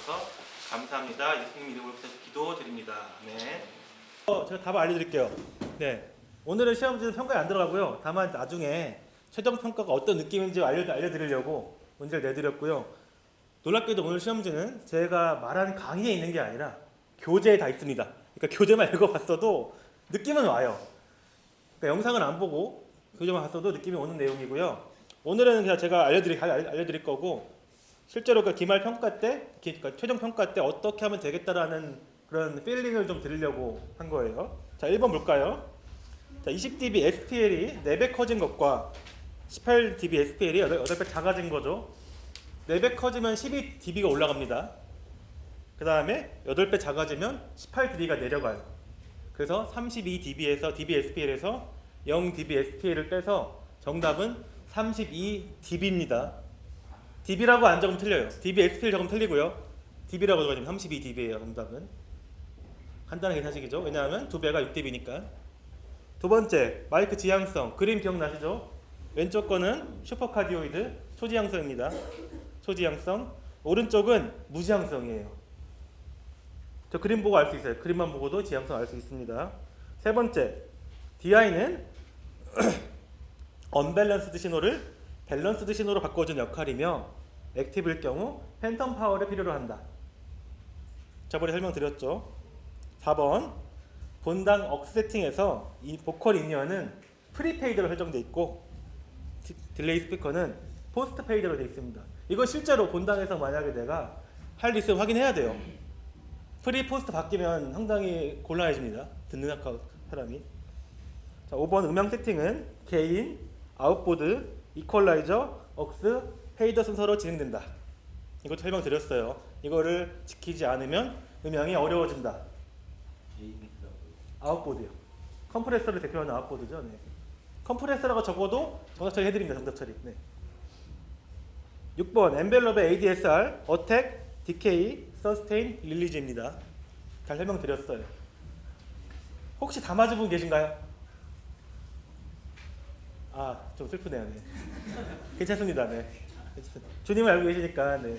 주셔서 감사합니다. 예수님 이름으로 기도드립니다. 네. 제가 답을 알려드릴게요. 네. 오늘은 시험지는 평가에 안 들어가고요. 다만 나중에 최종 평가가 어떤 느낌인지 알려드리려고 문제를 내드렸고요. 놀랍게도 오늘 시험지는 제가 말한 강의에 있는 게 아니라 교재에 다 있습니다. 그러니까 교재만 읽어봤어도 느낌은 와요. 그러니까 영상을 안 보고 교재만 봤어도 느낌이 오는 내용이고요. 오늘은 그냥 제가 알려드릴 거고, 실제로 그 기말 평가 때, 그러니까 최종 평가 때 어떻게 하면 되겠다라는 그런 필링을 좀 드리려고 한 거예요. 자, 1번 볼까요? 자, 20dB SPL이 4배 커진 것과 18dB SPL이 8배 작아진 거죠. 4배 커지면 12dB가 올라갑니다. 그 다음에 8배 작아지면 18dB가 내려가요. 그래서 32dB에서 dBSPL에서 0dBSPL을 빼서 정답은 32dB입니다. dB라고 안 적으면 틀려요. dBSPL 적으면 틀리고요. dB라고 적으면 32dB예요. 정답은. 간단하게 사식이죠. 왜냐하면 2배가 6dB니까. 두 번째, 마이크 지향성. 그림 기억나시죠? 왼쪽 거는 슈퍼카디오이드 초지향성입니다. 초지향성. 오른쪽은 무지향성이에요. 저 그림 보고 알 수 있어요. 그림만 보고도 지향성 알 수 있습니다. 세 번째, DI는 언밸런스드 신호를 밸런스드 신호로 바꿔준 역할이며 액티브일 경우 팬텀 파워를 필요로 한다. 저번에 설명드렸죠. 4번, 본당 억스 세팅에서 이 보컬 인이어는 프리페이드로 설정되어 있고 딜레이 스피커는 포스트 페이드로 되어 있습니다. 이거 실제로 본당에서 만약에 내가 할 일 있으면 확인해야 돼요. 프리 포스트 바뀌면 상당히 곤란해집니다. 듣는 사람이. 자, 5번 음향 세팅은 게인, 아웃보드, 이퀄라이저, 억스, 페이더 순서로 진행된다. 이것도 설명드렸어요. 이거를 지키지 않으면 음향이 어려워진다. 아웃보드요. 컴프레서를 대표하는 아웃보드죠. 네. 컴프레서라고 적어도 정답 처리 해드립니다. 정답 처리. 네. 6번 엔벨롭의 ADSR, 어택, 디케이, 서스테인, 릴리즈입니다. 잘 설명드렸어요. 혹시 다 맞은 분 계신가요? 아, 좀 슬프네요. 네. 괜찮습니다. 네. 주님을 알고 계시니까. 네.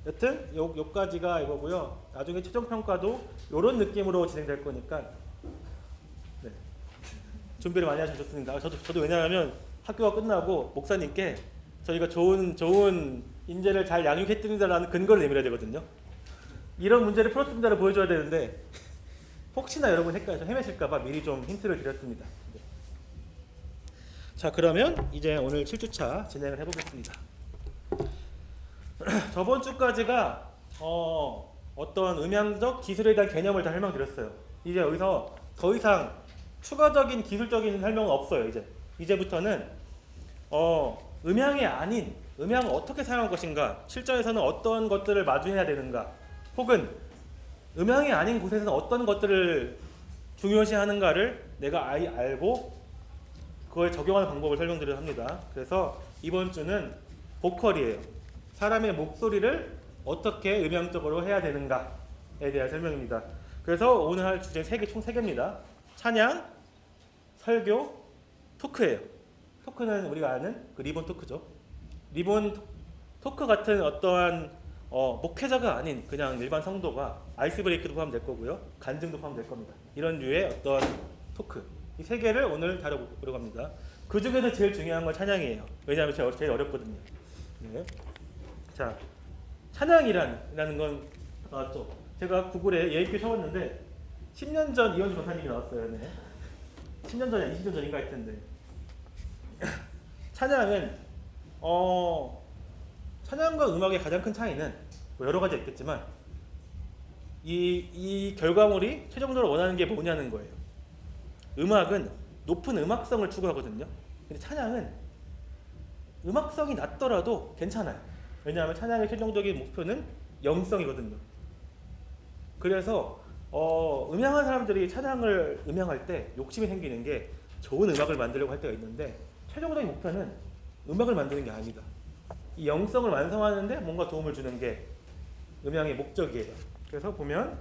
여튼 요까지가 이거고요. 나중에 최종 평가도 이런 느낌으로 진행될 거니까 네. 준비를 많이 하시면 좋습니다. 저도 왜냐하면 학교가 끝나고 목사님께 저희가 좋은 인재를 잘 양육했습니다라는 근거를 내밀어야 되거든요. 이런 문제를 풀었습니다를 보여줘야 되는데 혹시나 여러분 헤매실까봐 미리 좀 힌트를 드렸습니다. 네. 자, 그러면 이제 오늘 7주차 진행을 해보겠습니다. 저번 주까지가 어떤 음향적 기술에 대한 개념을 다 설명드렸어요. 이제 여기서 더 이상 추가적인 기술적인 설명은 없어요. 이제부터는 음향이 아닌 음향을 어떻게 사용할 것인가, 실전에서는 어떤 것들을 마주해야 되는가, 혹은 음향이 아닌 곳에서는 어떤 것들을 중요시하는가를 내가 알고 그걸 적용하는 방법을 설명드려야 합니다. 그래서 이번 주는 보컬이에요. 사람의 목소리를 어떻게 음향적으로 해야 되는가에 대한 설명입니다. 그래서 오늘 할 주제 총 3개입니다. 찬양, 설교, 토크예요. 토크는 우리가 아는 그 리본 토크죠. 리본 토크 같은 어떠한 목회자가 아닌 그냥 일반 성도가 아이스 브레이크도 포함될 거고요. 간증도 포함될 겁니다. 이런 류의 어떤 토크. 이 3개를 오늘 다뤄보려고 합니다. 그 중에서 제일 중요한 건 찬양이에요. 왜냐하면 제일 어렵거든요. 네. 자, 찬양이라는 건 나왔죠. 제가 구글에 예입기 쳐봤는데 10년 전 이현주 전사님이 나왔어요. 네. 10년 전이야 20년 전인가 할 텐데 찬양은 찬양과 음악의 가장 큰 차이는 뭐 여러 가지 있겠지만 이 결과물이 최종적으로 원하는 게 뭐냐는 거예요. 음악은 높은 음악성을 추구하거든요. 근데 찬양은 음악성이 낮더라도 괜찮아요. 왜냐하면 찬양의 최종적인 목표는 영성이거든요. 그래서 음향한 사람들이 찬양을 음향할 때 욕심이 생기는 게 좋은 음악을 만들려고 할 때가 있는데 최종적인 목표는 음악을 만드는 게 아닙니다. 이 영성을 완성하는데 뭔가 도움을 주는 게 음향의 목적이에요. 그래서 보면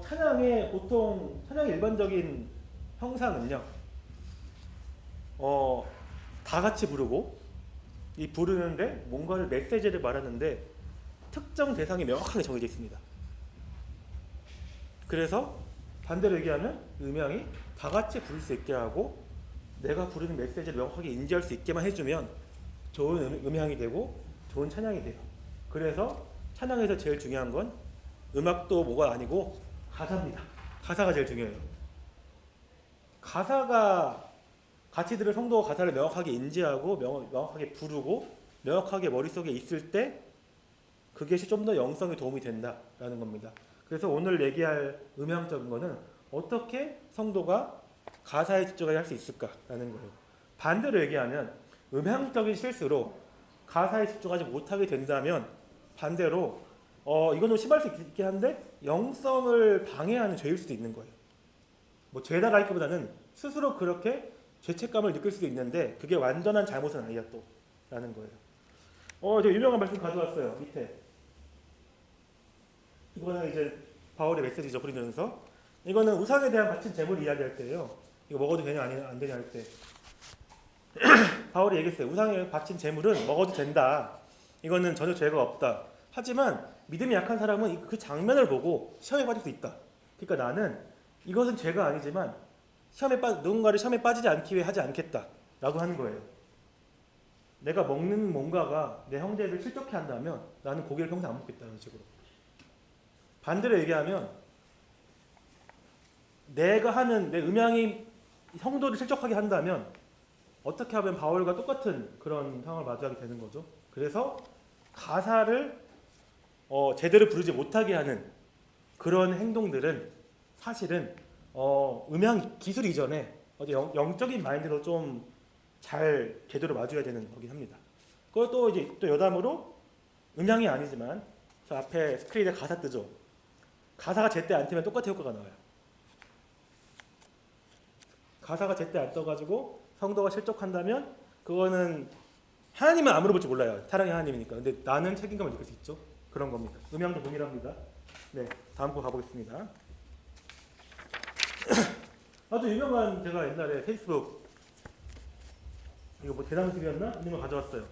찬양의 일반적인 형상은요, 다 같이 부르고 이 부르는데 뭔가를 메시지를 말하는데 특정 대상이 명확하게 정해져 있습니다. 그래서 반대로 얘기하면 음향이 다 같이 부를 수 있게 하고 내가 부르는 메시지를 명확하게 인지할 수 있게만 해주면 좋은 음향이 되고 좋은 찬양이 돼요. 그래서 찬양에서 제일 중요한 건 음악도 뭐가 아니고 가사입니다. 가사가 제일 중요해요. 가사가 같이 들을 성도가 가사를 명확하게 인지하고 명확하게 부르고 명확하게 머릿속에 있을 때 그것이 좀 더 영성에 도움이 된다라는 겁니다. 그래서 오늘 얘기할 음향적인 거는 어떻게 성도가 가사에 집중을 할 수 있을까라는 거예요. 반대로 얘기하면 음향적인 실수로 가사에 집중하지 못하게 된다면 반대로 이건 좀 심할 수 있긴 한데 영성을 방해하는 죄일 수도 있는 거예요. 뭐 죄다가 하기보다는 스스로 그렇게 죄책감을 느낄 수도 있는데 그게 완전한 잘못은 아니야 또 라는 거예요. 저 유명한 말씀 가져왔어요. 밑에 이거는 이제 바울의 메시지죠. 고린도전서. 이거는 우상에 대한 바친 제물 이야기할 때예요. 이거 먹어도 되냐 안 되냐 할 때 바울이 얘기했어요. 우상에 바친 제물은 먹어도 된다. 이거는 전혀 죄가 없다. 하지만 믿음이 약한 사람은 그 장면을 보고 시험에 빠질 수 있다. 그러니까 나는 이것은 죄가 아니지만 누군가를 시험에 빠지지 않기 위해 하지 않겠다라고 하는 거예요. 내가 먹는 뭔가가 내 형제를 실족해 한다면 나는 고기를 평생 안 먹겠다는 식으로. 반대로 얘기하면 내가 하는 내 음향이 성도를 실족하게 한다면 어떻게 하면 바울과 똑같은 그런 상황을 마주하게 되는 거죠. 그래서 가사를 제대로 부르지 못하게 하는 그런 행동들은 사실은 음향 기술 이전에 영적인 마인드로 좀 잘 제대로 마주해야 되는 거긴 합니다. 그것도 이제 또 여담으로 음향이 아니지만 저 앞에 스크린에 가사 뜨죠. 가사가 제때 안 뜨면 똑같은 효과가 나와요. 가사가 제때 안 떠가지고 성도가 실족한다면 그거는 하나님은 안 물어볼지 몰라요. 사랑의 하나님이니까. 근데 나는 책임감을 느낄 수 있죠. 그런 겁니다. 음향도 동일합니다. 네, 다음 거 가보겠습니다. 아주 유명한 제가 옛날에 페이스북 이거 뭐 대상식이었나? 이런 거 가져왔어요.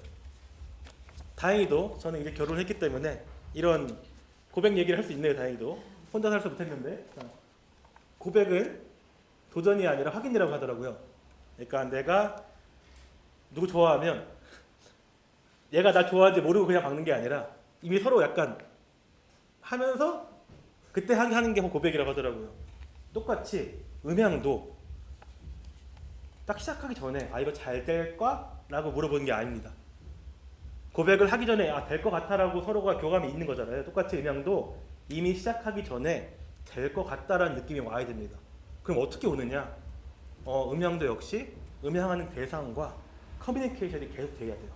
다행히도 저는 이제 결혼을 했기 때문에 이런 고백 얘기를 할 수 있네요. 다행히도 혼자 살수 못했는데 고백은 도전이 아니라 확인이라고 하더라고요. 그러니까 내가 누구 좋아하면 얘가 나 좋아하는지 모르고 그냥 박는 게 아니라 이미 서로 약간 하면서 그때 하는 게 고백이라고 하더라고요. 똑같이 음향도 딱 시작하기 전에 이거 잘 될까? 라고 물어보는 게 아닙니다. 고백을 하기 전에 될 것 같다라고 서로가 교감이 있는 거잖아요. 똑같이 음향도 이미 시작하기 전에 될 것 같다라는 느낌이 와야 됩니다. 그럼 어떻게 오느냐? 음향도 역시 음향하는 대상과 커뮤니케이션이 계속 돼야 돼요.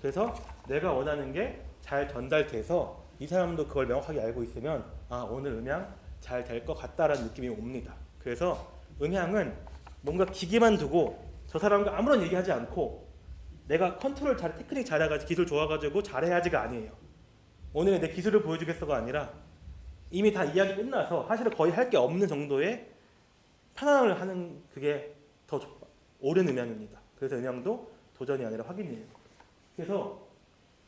그래서 내가 원하는 게 잘 전달돼서 이 사람도 그걸 명확하게 알고 있으면 오늘 음향 잘 될 것 같다라는 느낌이 옵니다. 그래서 음향은 뭔가 기계만 두고 저 사람과 아무런 얘기하지 않고 내가 컨트롤 잘 테크닉 잘해가지고 기술 좋아가지고 잘해야지가 아니에요. 오늘 내 기술을 보여주겠어가 아니라 이미 다 이야기 끝나서 사실은 거의 할 게 없는 정도의 편안함을 하는 그게 더 옳은 음향입니다. 그래서 음향도 도전이 아니라 확인이에요. 그래서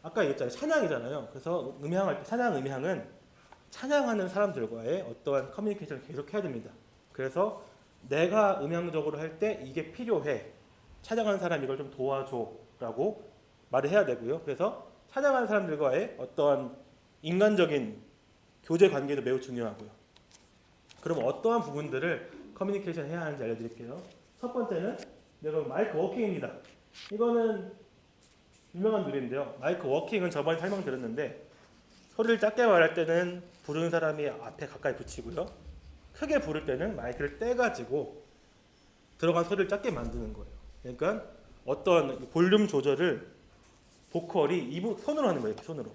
아까 얘기했잖아요. 찬양이잖아요. 그래서 음향할 때 찬양 음향은 찬양하는 사람들과의 어떠한 커뮤니케이션을 계속 해야 됩니다. 그래서 내가 음향적으로 할 때 이게 필요해. 찬양하는 사람 이걸 좀 도와줘라고 말을 해야 되고요. 그래서 찬양하는 사람들과의 어떠한 인간적인 교제 관계도 매우 중요하고요. 그럼 어떠한 부분들을 커뮤니케이션 해야 하는지 알려드릴게요. 첫 번째는 마이크 워킹입니다. 이거는 유명한 노래인데요. 마이크 워킹은 저번에 설명드렸는데 소리를 작게 말할 때는 부르는 사람이 앞에 가까이 붙이고요. 크게 부를 때는 마이크를 떼가지고 들어간 소리를 작게 만드는 거예요. 그러니까 어떤 볼륨 조절을 보컬이 손으로 하는 거예요. 손으로.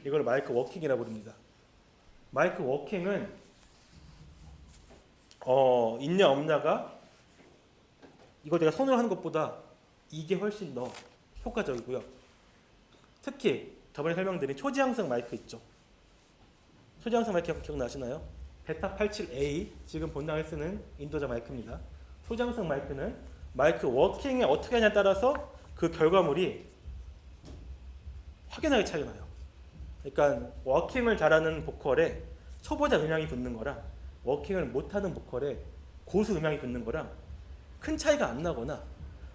이걸 마이크 워킹이라고 부릅니다. 마이크 워킹은 있냐 없냐가 이거 내가 손으로 하는 것보다 이게 훨씬 더 효과적이고요. 특히 저번에 설명드린 초지향성 마이크 있죠. 초지향성 마이크 기억나시나요? 베타 87A 지금 본당에 쓰는 인도자 마이크입니다. 초지향성 마이크는 마이크 워킹에 어떻게 하냐에 따라서 그 결과물이 확연하게 차이가 나요. 그러니까 워킹을 잘하는 보컬에 초보자 음향이 붙는 거랑 워킹을 못하는 보컬에 고수 음향이 붙는 거랑 큰 차이가 안 나거나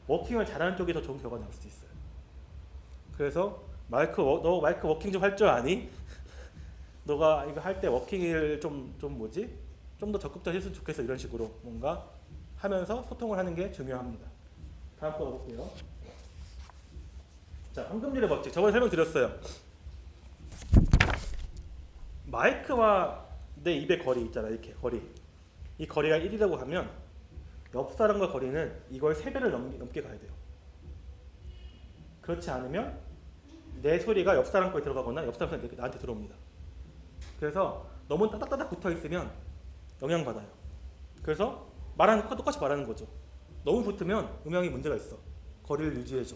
워킹을 잘하는 쪽이 더 좋은 결과가 나올 수도 있어요. 그래서 너 마이크 워킹 좀 할 줄 아니? 너가 이거 할 때 워킹을 좀 뭐지? 좀 더 적극적으로 했으면 좋겠어. 이런 식으로 뭔가 하면서 소통을 하는 게 중요합니다. 다음 거 볼게요. 자, 황금률의 법칙. 저번에 설명드렸어요. 마이크와 내 입의 거리 있잖아. 이렇게 거리. 이 거리가 1이라고 하면 옆 사람과 거리는 이걸 3배를 넘게 가야 돼요. 그렇지 않으면 내 소리가 옆 사람 거에 들어가거나 옆 사람 소리가 나한테 들어옵니다. 그래서 너무 따닥따닥 붙어 있으면 영향받아요. 그래서 말하는 거 똑같이 말하는 거죠. 너무 붙으면 음향이 문제가 있어. 거리를 유지해줘.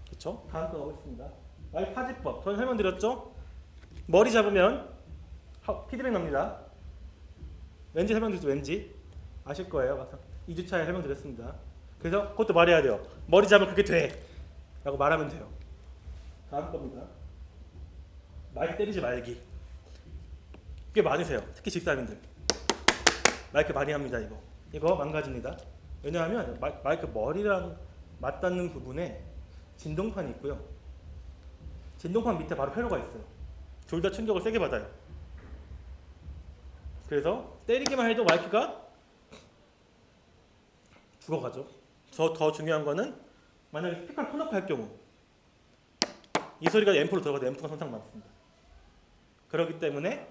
그렇죠? 다음 거 가보겠습니다. 마이크 파지법. 저는 설명드렸죠? 머리 잡으면 피드백 납니다. 왠지 설명드렸죠? 왠지 아실 거예요. 2주차에 설명드렸습니다. 그래서 그것도 말해야 돼요. 머리 잡으면 그게 돼 라고 말하면 돼요. 다음 겁니다. 마이크 때리지 말기. 꽤 많으세요. 특히 집사님들. 마이크 많이 합니다. 이거 망가집니다. 왜냐하면 마이크 머리랑 맞닿는 부분에 진동판이 있고요. 진동판 밑에 바로 회로가 있어요. 둘 다 충격을 세게 받아요. 그래서 때리기만 해도 마이크가 죽어가죠. 더 중요한 거는 만약에 스피커를 켜놓고 할 경우 이 소리가 앰프로 들어가도 앰프가 손상 많습니다. 그렇기 때문에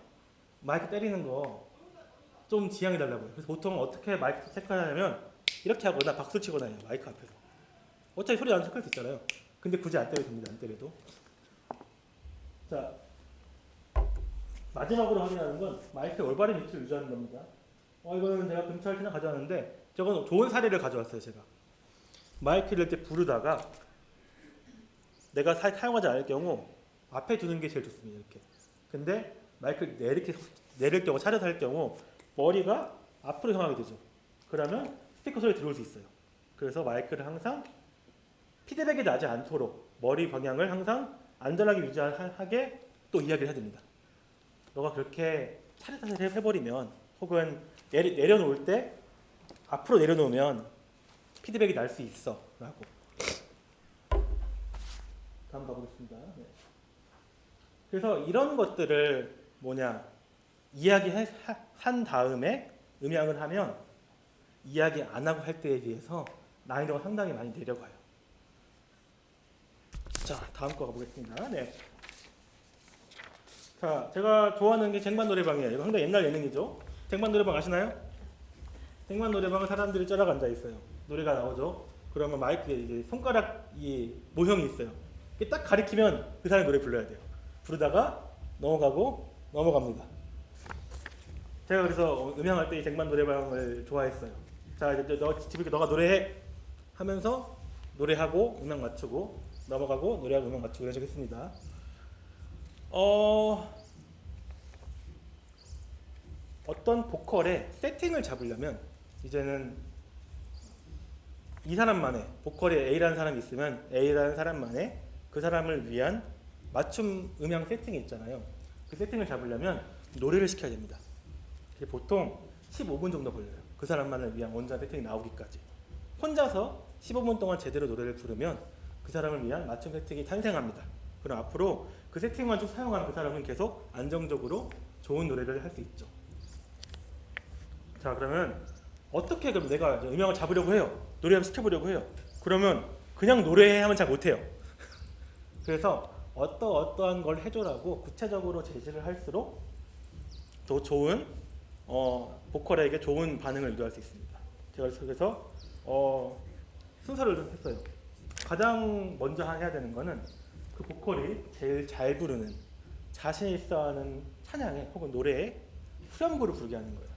마이크 때리는 거 좀 지양해 달라고요. 그래서 보통 어떻게 마이크 체크하냐면 이렇게 하거나 박수 치거나 해요. 마이크 앞에서. 어차피 소리 안 체크할 수 있잖아요. 근데 굳이 안 때려도 됩니다. 안 때려도. 자, 마지막으로 확인하는 건 마이크의 올바른 위치를 유지하는 겁니다. 이거는 제가 근처에 그냥 가져왔는데 저건 좋은 사례를 가져왔어요. 제가 마이크를 이렇게 부르다가 내가 사용하지 않을 경우 앞에 두는 게 제일 좋습니다. 이렇게. 근데 마이크를 이렇게 내릴 경우 차려서 할 경우 머리가 앞으로 향하게 되죠. 그러면 스피커 소리 들어올 수 있어요. 그래서 마이크를 항상 피드백이 나지 않도록 머리 방향을 항상 안전하게 유지하게 또 이야기를 해야 됩니다. 너가 그렇게 차례차례 해버리면 혹은 내려놓을 때 앞으로 내려놓으면 피드백이 날 수 있어 라고. 다음 가보겠습니다. 네. 그래서 이런 것들을 이야기한 다음에 음향을 하면 이야기 안 하고 할 때에 비해서 난이도가 상당히 많이 내려가요. 자, 다음 거 가보겠습니다. 네. 자, 제가 좋아하는 게 쟁반 노래방이에요. 이거 상당히 옛날 예능이죠. 쟁반 노래방 아시나요? 쟁반 노래방은 사람들이 쩌락 앉아 있어요. 노래가 나오죠. 그러면 마이크에 이제 손가락 모형이 있어요. 이게 딱 가리키면 그 사람이 노래 불러야 돼요. 부르다가 넘어갑니다. 제가 그래서 음향할 때 이 쟁반 노래방을 좋아했어요. 자, 이제 너가 노래해 하면서 노래하고 음향 맞추고 넘어가고 노래하고 음향 맞추고 이런 식으로 했습니다. 어떤 보컬의 세팅을 잡으려면 이제는 이 사람만의 보컬에 A라는 사람이 있으면 A라는 사람만의 그 사람을 위한 맞춤 음향 세팅이 있잖아요. 그 세팅을 잡으려면 노래를 시켜야 됩니다. 보통 15분 정도 걸려요. 그 사람만을 위한 원전 세팅이 나오기까지. 혼자서 15분 동안 제대로 노래를 부르면 그 사람을 위한 맞춤 세팅이 탄생합니다. 그럼 앞으로 그 세팅만 좀 사용하는 그 사람은 계속 안정적으로 좋은 노래를 할 수 있죠. 자, 그러면 어떻게 그럼 내가 음향을 잡으려고 해요. 노래 한번 시켜보려고 해요. 그러면 그냥 노래해 하면 잘 못해요. 그래서 어떠한 걸 해줘라고 구체적으로 제시를 할수록 더 좋은 보컬에게 좋은 반응을 유도할 수 있습니다. 제가 그래서 순서를 좀 했어요. 가장 먼저 해야 되는 거는 그 보컬이 제일 잘 부르는 자신 있어하는 찬양에 혹은 노래에 후렴구를 부르게 하는 거예요.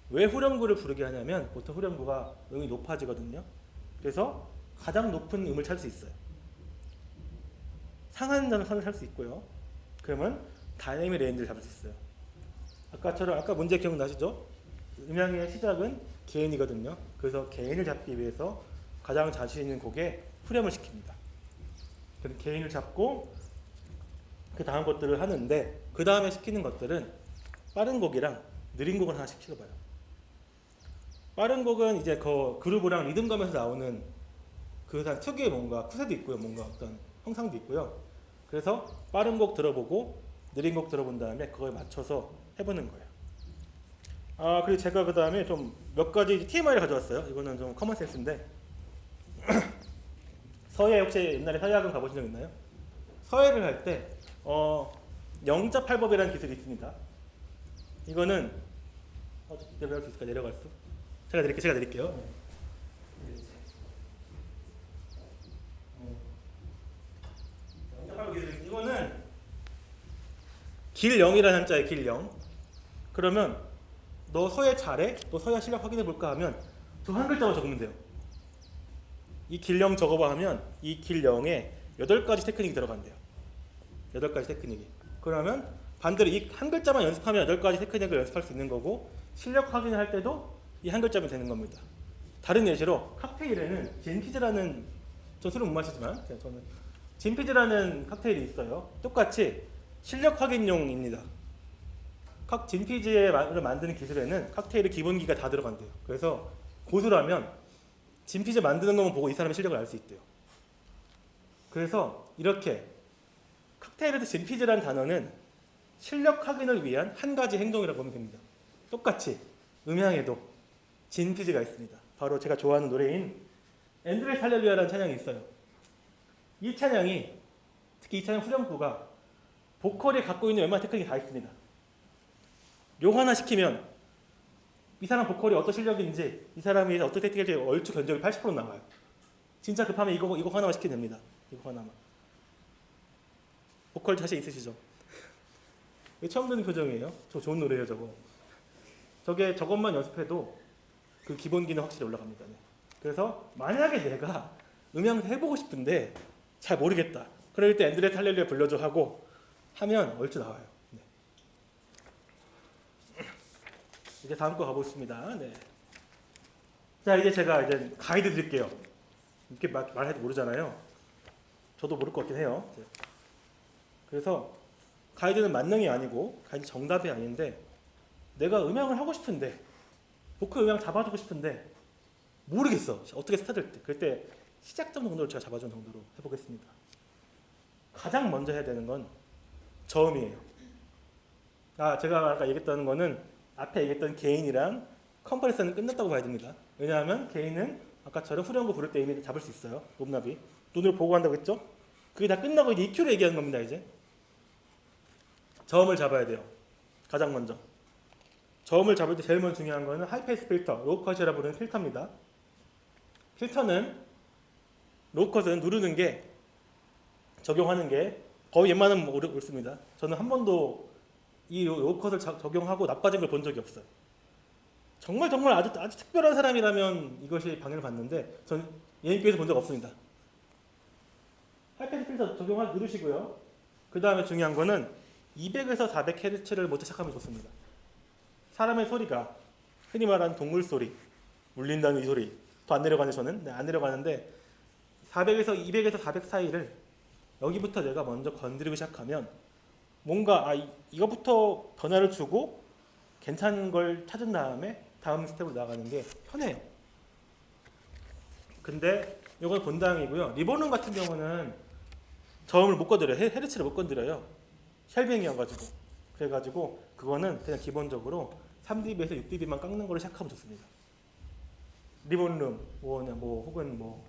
왜 후렴구를 부르게 하냐면 보통 후렴구가 음이 높아지거든요. 그래서 가장 높은 음을 찾을 수 있어요. 상한 선을 살 수 있고요. 그러면 다이내믹 레인지를 잡을 수 있어요. 아까 문제 기억나시죠? 음향의 시작은 개인이거든요. 그래서 개인을 잡기 위해서 가장 자신 있는 곡에 후렴을 시킵니다. 그래서 개인을 잡고 그 다음 것들을 하는데 그 다음에 시키는 것들은 빠른 곡이랑 느린 곡을 하나씩 시켜봐요. 빠른 곡은 이제 그 그루브랑 리듬감에서 나오는 그 특유의 뭔가 쿠세도 있고요, 뭔가 어떤 형상도 있고요. 그래서 빠른 곡 들어보고 느린 곡 들어본 다음에 그거에 맞춰서 해보는 거예요. 그리고 제가 그 다음에 좀 몇 가지 TMI를 가져왔어요. 이거는 좀 커먼 센스인데 서예 혹시 옛날에 서예학원 가보신 적 있나요? 서예를 할 때 영자팔법이라는 기술이 있습니다. 이거는 내려갈 수 있을까? 내려갈 수? 제가 드릴게요. 영자팔법 기술. 이거는 길0이라는 한자예요. 길0. 그러면 너 서예 잘해? 너 서예 실력 확인해 볼까 하면 저 한 글자만 적으면 돼요. 이 길0 적어봐 하면 이 길0에 8가지 테크닉이 들어간대요. 8가지 테크닉이. 그러면 반대로 이 한 글자만 연습하면 8가지 테크닉을 연습할 수 있는 거고 실력 확인을 할 때도 이 한 글자면 되는 겁니다. 다른 예시로 칵테일에는 진피즈라는, 저 술은 못 마시지만 저는 진피즈라는 칵테일이 있어요. 똑같이 실력 확인용입니다. 진피즈를 만드는 기술에는 칵테일의 기본기가 다 들어간대요. 그래서 고수라면 진피즈 만드는 것만 보고 이 사람의 실력을 알 수 있대요. 그래서 이렇게 칵테일에서 진피즈라는 단어는 실력 확인을 위한 한 가지 행동이라고 보면 됩니다. 똑같이 음향에도 진피즈가 있습니다. 바로 제가 좋아하는 노래인 엔드레스 할렐루야라는 찬양이 있어요. 이 찬양이, 특히 이 찬양 후렴구가 보컬이 갖고 있는 웬만한 테크닉이 다 있습니다. 요 하나 시키면 이 사람 보컬이 어떤 실력인지, 이 사람이 어떤 테크닉인지 얼추 견적이 80% 나와요. 진짜 급하면 이거 하나만 시키면 됩니다. 이거 하나만. 보컬 자신 있으시죠? 이게 처음 듣는 표정이에요. 저 좋은 노래예요, 저거. 저것만 연습해도 그 기본기는 확실히 올라갑니다. 네. 그래서 만약에 내가 음향 해보고 싶은데 잘 모르겠다. 그럴 때 엔드레스 할렐루야 불러줘 하고 하면 얼추 나와요. 네. 이제 다음 거 가보겠습니다. 네. 자, 이제 제가 이제 가이드 드릴게요. 이렇게 말해도 모르잖아요. 저도 모를 것 같긴 해요. 네. 그래서 가이드는 만능이 아니고 가이드 정답이 아닌데 내가 음향을 하고 싶은데 보컬 음향 잡아주고 싶은데 모르겠어. 어떻게 스타트할 때. 그때 시작점 정도를 제가 잡아준 정도로 해보겠습니다. 가장 먼저 해야 되는 건 저음이에요. 제가 아까 얘기했던 거는 앞에 얘기했던 개인이랑 컴프레서는 끝났다고 봐야 됩니다. 왜냐하면 개인은 아까처럼 후렴구 부를 때 이미 잡을 수 있어요. 높나비. 눈으로 보고 한다고 했죠? 그게 다 끝나고 이제 EQ를 얘기하는 겁니다. 이제 저음을 잡아야 돼요. 가장 먼저. 저음을 잡을 때 제일 먼저 중요한 거는 하이패스 필터, 로우컷이라 부르는 필터입니다. 필터는 로우컷은 누르는 게, 적용하는 게 거의 웬만하면 옳습니다. 저는 한 번도 이 로우컷을 적용하고 나빠진 걸 본 적이 없어요. 정말 아주 특별한 사람이라면 이것이 방해를 받는데 전 예인교에서 본 적 없습니다. 하이패스 필터 누르시고요. 그 다음에 중요한 거는 200에서 400Hz를 먼저 시작하면 좋습니다. 사람의 소리가 흔히 말하는 동물 소리, 울린다는 이 소리 더 안 내려가는, 저는 안 내려가는데 200에서 400 사이를 여기부터 내가 먼저 건드리기 시작하면 뭔가 이거부터 변화를 주고 괜찮은 걸 찾은 다음에 다음 스텝으로 나가는 게 편해요. 근데 이건 본당이고요. 리버룸 같은 경우는 저음을 못 건드려요. 헤르츠를 못 건드려요. 쉘빙이어가지고. 그래가지고 그거는 그냥 기본적으로 3dB에서 6dB만 깎는 걸로 시작하면 좋습니다. 리본룸, 혹은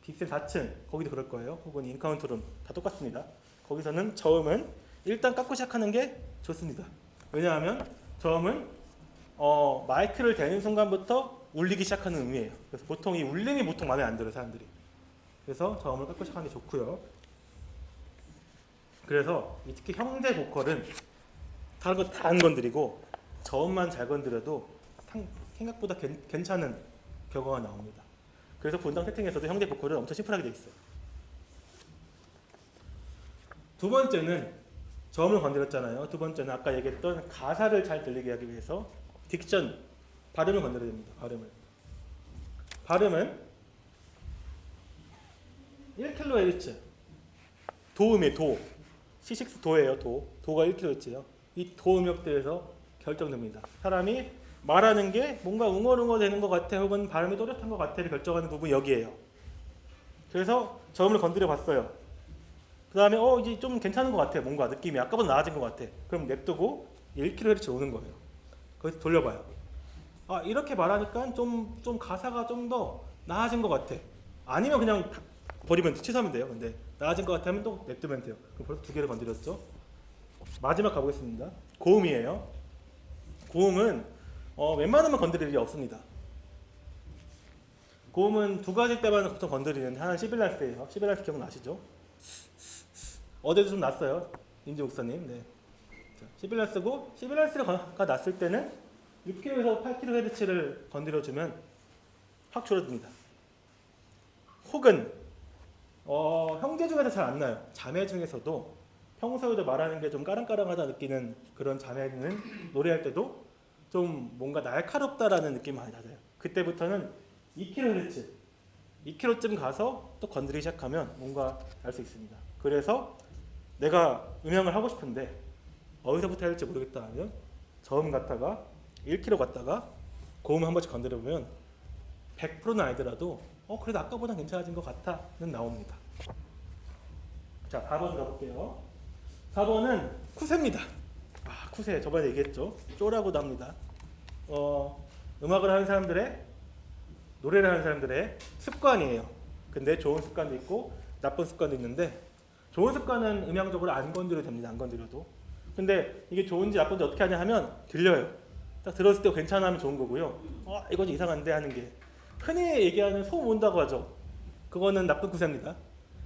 빅센 4층, 거기도 그럴 거예요. 혹은 인카운트룸, 다 똑같습니다. 거기서는 저음은 일단 깎고 시작하는 게 좋습니다. 왜냐하면 저음은 마이크를 대는 순간부터 울리기 시작하는 음이에요. 그래서 보통 이 울림이 마음에 안 들어요, 사람들이. 그래서 저음을 깎고 시작하는 게 좋고요. 그래서 특히 형제 보컬은 다른 거 다 안 건드리고 저음만 잘 건드려도 생각보다 괜찮은 결과가 나옵니다. 그래서 본당 세팅에서도 형제 보컬은 엄청 심플하게 되어 있어요. 두 번째는 저음을 건드렸잖아요. 두 번째는 아까 얘기했던 가사를 잘 들리게 하기 위해서 딕션, 발음을 건드려야 됩니다. 발음은 1kHz 도음이에요. C6 도예요. 도가 1kHz예요. 이 도 음역대에서 결정됩니다. 사람이 말하는 게 뭔가 웅얼웅얼 되는 것 같아 혹은 발음이 또렷한 것 같아를 결정하는 부분이 여기에요. 그래서 저음을 건드려 봤어요. 그 다음에 이제 좀 괜찮은 것 같아. 뭔가 느낌이 아까보다 나아진 것 같아. 그럼 냅두고 1kHz 오는 거예요. 거기서 돌려봐요. 아, 이렇게 말하니까 좀 가사가 좀 더 나아진 것 같아. 아니면 그냥 버리면 취소하면 돼요. 근데 나아진 것 같으면 또 냅두면 돼요. 그럼 벌써 두 개를 건드렸죠. 마지막 가보겠습니다. 고음이에요. 고음은 웬만하면 건드릴 일이 없습니다. 고음은 두 가지 때만 보통 건드리는 하나는 시빌란스예요. 시빌란스 기억나시죠? 어제도 좀 났어요. 임지 목사님. 네. 시빌란스고 시빌란스가 났을 때는 6kHz에서 8kHz를 건드려주면 확 줄어듭니다. 혹은 형제 중에서 잘 안 나요. 자매 중에서도 평소에도 말하는 게 좀 까랑까랑하다 느끼는 그런 자매는 노래할 때도 좀 뭔가 날카롭다라는 느낌이 많이 나요. 그때부터는 2kHz 가서 또 건드리기 시작하면 뭔가 알 수 있습니다. 그래서 내가 음향을 하고 싶은데 어디서부터 해야 할지 모르겠다 하면 저음 갔다가 1kHz 갔다가 고음 한 번씩 건드려 보면 100%는 아니더라도 그래도 아까보다 괜찮아진 것 같아는 나옵니다. 자, 4번 가볼게요. 4번은 쿠세입니다. 쿠세 저번에 얘기했죠. 쪼라고도 합니다. 음악을 하는 사람들의 노래를 하는 사람들의 습관이에요. 근데 좋은 습관도 있고 나쁜 습관도 있는데 좋은 습관은 음향적으로 안 건드려도 됩니다. 안 건드려도. 근데 이게 좋은지 나쁜지 어떻게 하냐 하면 들려요. 딱 들었을 때 괜찮아 하면 좋은 거고요. 이거 좀 이상한데 하는 게 흔히 얘기하는 소음 온다고 하죠. 그거는 나쁜 쿠세입니다.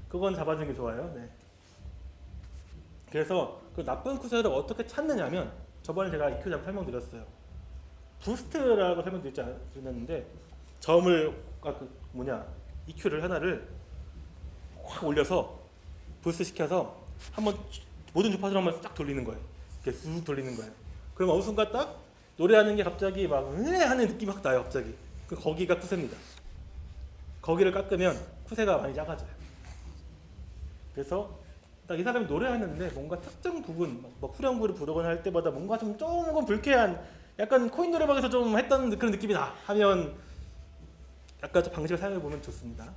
그건 잡아주는 게 좋아요. 네. 그래서 그 나쁜 쿠세를 어떻게 찾느냐면 저번에 제가 EQ 잡 설명드렸어요. 부스트라고 설명드렸는데 저음을 EQ를 하나를 확 올려서 부스트 시켜서 한번 모든 주파수를 한번 딱 돌리는 거예요. 이렇게 쑥 돌리는 거예요. 그럼 어느 순간 딱 노래하는 게 갑자기 막 하는 느낌이 확 나요. 갑자기. 거기가 쿠세입니다. 거기를 깎으면 쿠세가 많이 작아져요. 그래서 딱 이 사람이 노래하는데 뭔가 특정 부분, 막 후렴구를 부르거나 할 때마다 뭔가 좀 조금 불쾌한 약간 코인 노래방에서 좀 했던 그런 느낌이 나 하면 약간 좀 방식을 사용해 보면 좋습니다.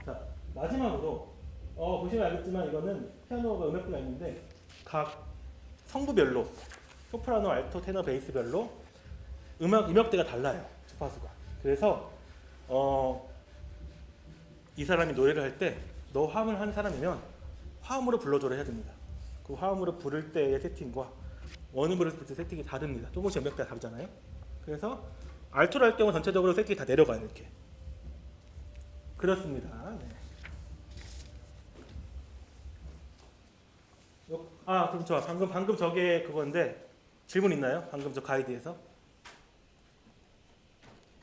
자, 마지막으로 보시면 알겠지만 이거는 피아노가 음역대가 있는데 각 성부별로 소프라노, 알토, 테너, 베이스별로 음역대가 달라요. 주파수가. 그래서 이 사람이 노래를 할 때 너 화음을 하는 사람이면 화음으로 불러줘라 해야 됩니다. 그 화음으로 부를 때의 세팅과 원음으로 부를 때 세팅이 다릅니다. 조금씩 음역대가 다르잖아요. 그래서 알토로 할 경우 전체적으로 세팅이 다 내려가요. 이렇게. 그렇습니다. 네. 그럼 좋아. 방금 저게 그건데 질문 있나요? 방금 저 가이드에서?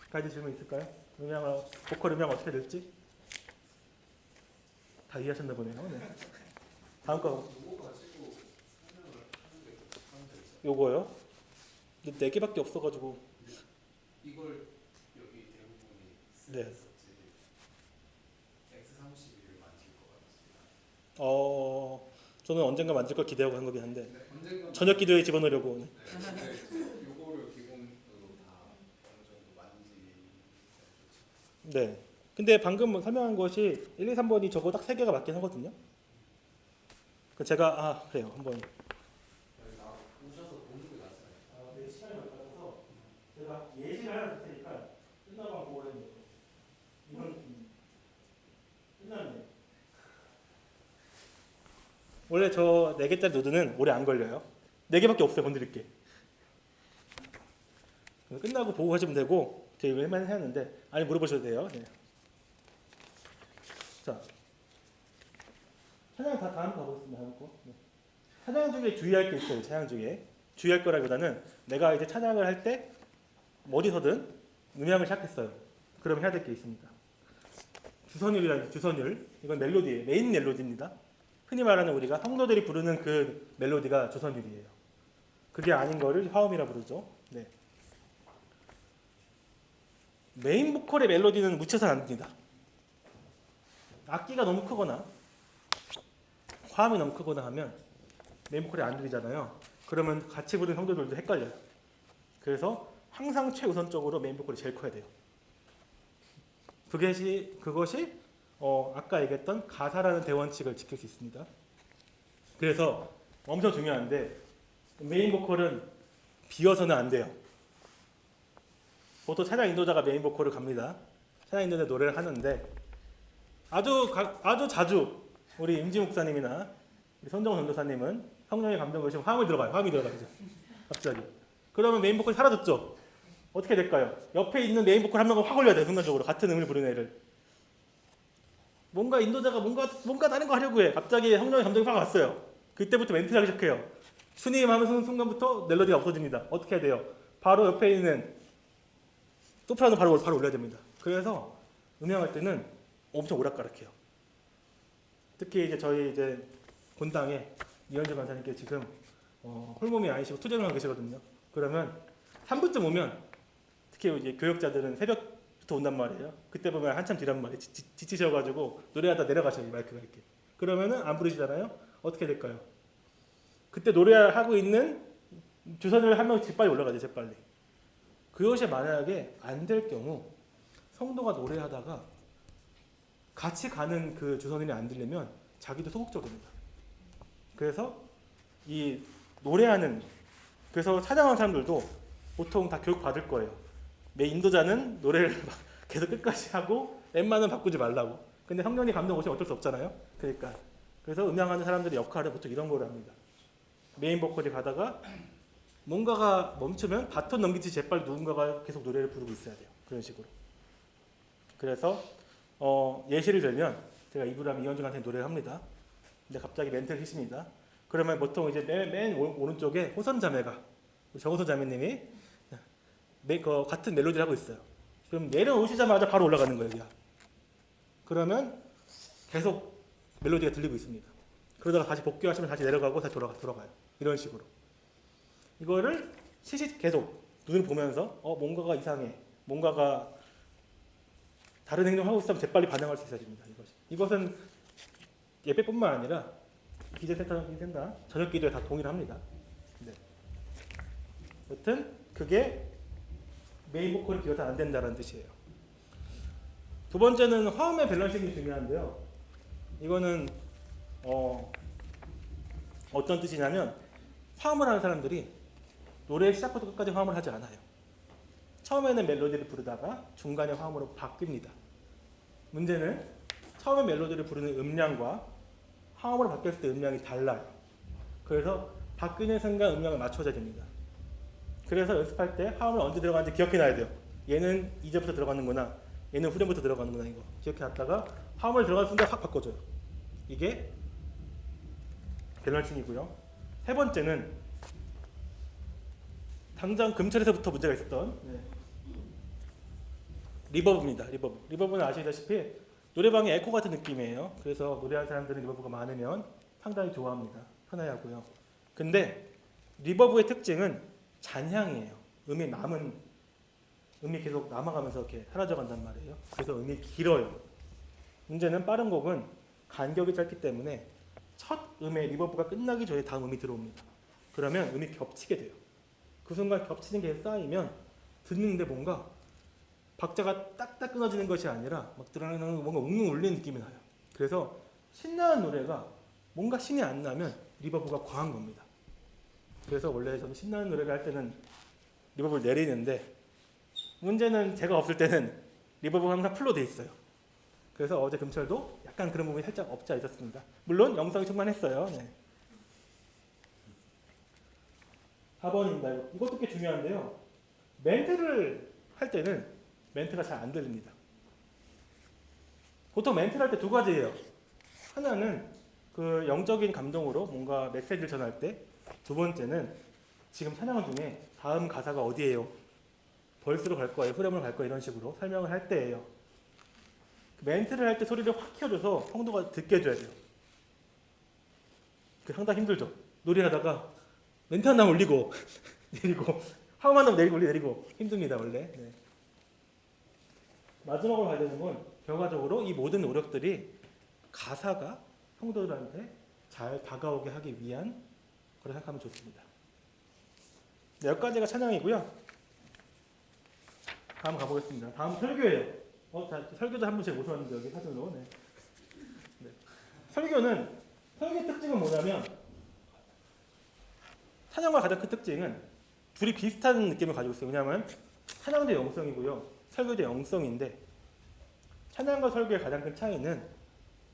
가이드 질문 있을까요? 보컬 음향 어떻게 될지? 다 이해하셨나 보네요. 네. 다음 거. 요거요? 근데 4개밖에 없어가지고. 이걸 여기 대부분이 네. 쓰였었지. X31을 만질 것 같습니다. 저는 언젠가 만질 걸 기대하고 한 거긴 한데 언젠가 저녁 기도에 집어넣으려고. 네. 요거를 기본으로 다 어느 정도 만지면 좋지. 네. 근데 방금 설명한 것이 1, 2, 3번이 저거 딱 3개가 맞긴 하거든요. 그 제가 그래요. 한번. 여기 오셔서 보는 게 낫잖아요. 네, 시간이 많이 빠져서 제가 예시를 하나 줄 테니까 끝나고 보고 해요. 이건 끝났네. 원래 저 4개짜리 노드는 오래 안 걸려요. 4개밖에 없어요. 건드릴 게. 끝나고 보고 하시면 되고 제가 웬만하면 해놨는데 아니 물어보셔도 돼요. 네. 자, 찬양 다음 거 가보겠습니다. 다음 거. 네. 찬양 중에 주의할 게 있어요. 찬양 중에 주의할 거라기보다는 내가 이제 찬양을 할 때 어디서든 음향을 시작했어요. 그럼 해야 될 게 있습니다. 주선율. 이건 멜로디예요. 메인 멜로디입니다. 흔히 말하는 우리가 성도들이 부르는 그 멜로디가 주선율이에요. 그게 아닌 거를 화음이라 부르죠. 네. 메인 보컬의 멜로디는 묻혀서는 안 됩니다. 악기가 너무 크거나 화음이 너무 크거나 하면 메인 보컬이 안 들리잖아요. 그러면 같이 부르는 성도들도 헷갈려요. 그래서 항상 최우선적으로 메인 보컬이 제일 커야 돼요. 그것이 아까 얘기했던 가사라는 대원칙을 지킬 수 있습니다. 그래서 엄청 중요한데 메인 보컬은 비어서는 안 돼요. 보통 찬양 인도자가 메인 보컬을 갑니다. 찬양 인도자 노래를 하는데 아주 자주 우리 임지 목사님이나 우리 손정훈 전도사님은 성령의 감동을 주시면 화음이 들어가요. 그죠? 갑자기. 그러면 메인 보컬이 사라졌죠. 어떻게 될까요? 옆에 있는 메인 보컬 한 명을 확 올려야 돼요. 순간적으로 같은 음을 부르는 애를. 뭔가 인도자가 뭔가 다른 거 하려고 해. 갑자기 성령의 감동이 확 왔어요. 그때부터 멘트를 하기 시작해요. 주님 하면서 순간부터 멜로디가 없어집니다. 어떻게 해야 돼요? 바로 옆에 있는 소프라노 바로 올려야 됩니다. 그래서 음향할 때는 엄청 오락가락해요. 특히 이제 저희 본당에 이현주 간사님께 지금 홀몸이 아니시고 투쟁을 하고 계시거든요. 그러면 3부쯤 오면 특히 이제 교역자들은 새벽부터 온단 말이에요. 그때 보면 한참 뒤란 말이에요. 지치셔가지고 노래하다 내려가셔요. 마이크가 이렇게. 그러면은 안 부르시잖아요. 어떻게 될까요? 그때 노래하고 있는 주선을 한 명 재빨리 올라가죠. 재빨리. 그것이 만약에 안 될 경우 성도가 노래하다가 같이 가는 그 주선이 안 들리면 자기도 소극적입니다. 그래서 이 노래하는 그래서 찬양하는 사람들도 보통 다 교육 받을 거예요. 매 인도자는 노래를 막 계속 끝까지 하고 웬만하면 바꾸지 말라고. 근데 성령이 감동 오시면 어쩔 수 없잖아요. 그러니까 그래서 음향하는 사람들의 역할은 보통 이런 걸 합니다. 메인 보컬이 가다가 뭔가가 멈추면 바톤 넘기지 재빨리 누군가가 계속 노래를 부르고 있어야 돼요. 그런 식으로. 그래서 예시를 들면 제가 이브람 이현중한테 노래를 합니다. 근데 갑자기 멘트를 치십니다. 그러면 보통 이제 맨 오른쪽에 호선 자매가 정호선 자매님이 같은 멜로디를 하고 있어요. 그럼 내려오시자마자 바로 올라가는 거예요. 여기가. 그러면 계속 멜로디가 들리고 있습니다. 그러다가 다시 복귀하시면 다시 내려가고 다시 돌아가요. 이런 식으로. 이거를 계속 눈을 보면서 뭔가가 이상해. 뭔가가 다른 행동을 하고 있으면 재빨리 반응할 수 있어야 됩니다. 이것은 예배뿐만 아니라 기재센터, 저녁 기도에 다 동일합니다. 네. 여튼 그게 메인 보컬이 비어서 안 된다는 뜻이에요. 두 번째는 화음의 밸런싱이 중요한데요. 이거는 어떤 뜻이냐면 화음을 하는 사람들이 노래 시작부터 끝까지 화음을 하지 않아요. 처음에는 멜로디를 부르다가 중간에 화음으로 바뀝니다. 문제는 처음에 멜로디를 부르는 음량과 화음으로 바뀌었을 때 음량이 달라요. 그래서 바뀌는 순간 음량을 맞춰줘야 됩니다. 그래서 연습할 때 화음을 언제 들어가는지 기억해놔야 돼요. 얘는 이제부터 들어가는구나. 얘는 후렴부터 들어가는구나. 이거 기억해놨다가 화음을 들어가는 순간 확 바꿔줘요. 이게 밸런싱이고요. 세 번째는 당장 금철에서부터 문제가 있었던 리버브입니다. 리버브는 아시다시피 노래방의 에코 같은 느낌이에요. 그래서 노래하는 사람들은 리버브가 많으면 상당히 좋아합니다. 편해하고요. 근데 리버브의 특징은 잔향이에요. 음이 계속 남아가면서 이렇게 사라져간단 말이에요. 그래서 음이 길어요. 문제는 빠른 곡은 간격이 짧기 때문에 첫 음의 리버브가 끝나기 전에 다음 음이 들어옵니다. 그러면 음이 겹치게 돼요. 그 순간 겹치는 게 쌓이면 듣는데 뭔가 박자가 딱딱 끊어지는 것이 아니라 막 드러나는 뭔가 웅웅 울리는 느낌이 나요. 그래서 신나는 노래가 뭔가 신이 안 나면 리버브가 과한 겁니다. 그래서 원래 저는 신나는 노래를 할 때는 리버브를 내리는데 문제는 제가 없을 때는 리버브가 항상 풀로 돼 있어요. 그래서 어제 금철도 약간 그런 부분이 살짝 없지 않아 있었습니다. 물론 영상이 충만했어요. 네. 4번입니다. 이것도 꽤 중요한데요. 멘트를 할 때는 멘트가 잘 안 들립니다. 보통 멘트를 할 때 두 가지예요. 하나는 그 영적인 감동으로 뭔가 메시지를 전할 때, 두 번째는 지금 찬양 중에 다음 가사가 어디예요? 벌스로 갈 거예요? 후렴으로 갈 거예요? 이런 식으로 설명을 할 때예요. 멘트를 할 때 소리를 확 키워줘서 성도가 듣게 해줘야 돼요. 그게 상당히 힘들죠. 노래하다가 멘트 하나 올리고 내리고 화음 하나 내리고 힘듭니다 원래. 네. 마지막으로 가야 되는 건 결과적으로 이 모든 노력들이 가사가 성도들한테 잘 다가오게 하기 위한 그런 생각하면 좋습니다. 네, 여기까지가 찬양이고요. 다음 가보겠습니다. 다음 설교예요. 자, 설교도 한 분 제가 모셔왔는데 여기 사진으로. 네. 네. 설교의 특징은 뭐냐면 찬양과 가장 큰 특징은 둘이 비슷한 느낌을 가지고 있어요. 왜냐하면 찬양도 영성이고요, 설교도 영성인데 찬양과 설교의 가장 큰 차이는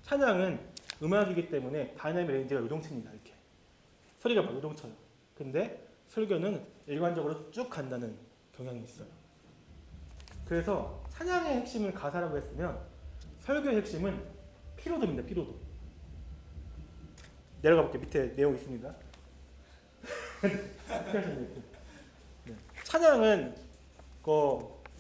찬양은 음악이기 때문에 다이나믹 레인지가 요동칩니다. 이렇게 소리가 막 요동쳐요. 근데 설교는 일관적으로 쭉 간다는 경향이 있어요. 그래서 찬양의 핵심을 가사라고 했으면 설교의 핵심은 피로도입니다. 피로도. 내려가 볼게요. 밑에 내용 있습니다. 네. 찬양은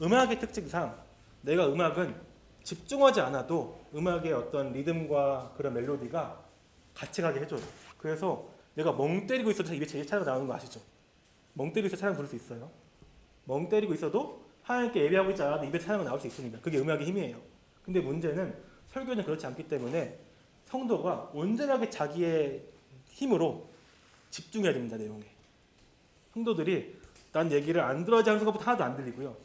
음악의 특징상 내가 음악은 집중하지 않아도 음악의 어떤 리듬과 그런 멜로디가 같이 가게 해줘요. 그래서 내가 멍 때리고 있어도 입에 제일 찬양 나오는 거 아시죠? 멍 때리고 있어도 찬양 부를 수 있어요. 멍 때리고 있어도 하나님께 예배하고 있지 않아도 입에 찬양이 나올 수 있습니다. 그게 음악의 힘이에요. 근데 문제는 설교는 그렇지 않기 때문에 성도가 온전하게 자기의 힘으로 집중해야 됩니다. 내용에. 성도들이 난 얘기를 안 들어야지 하는 것부터 하나도 안 들리고요.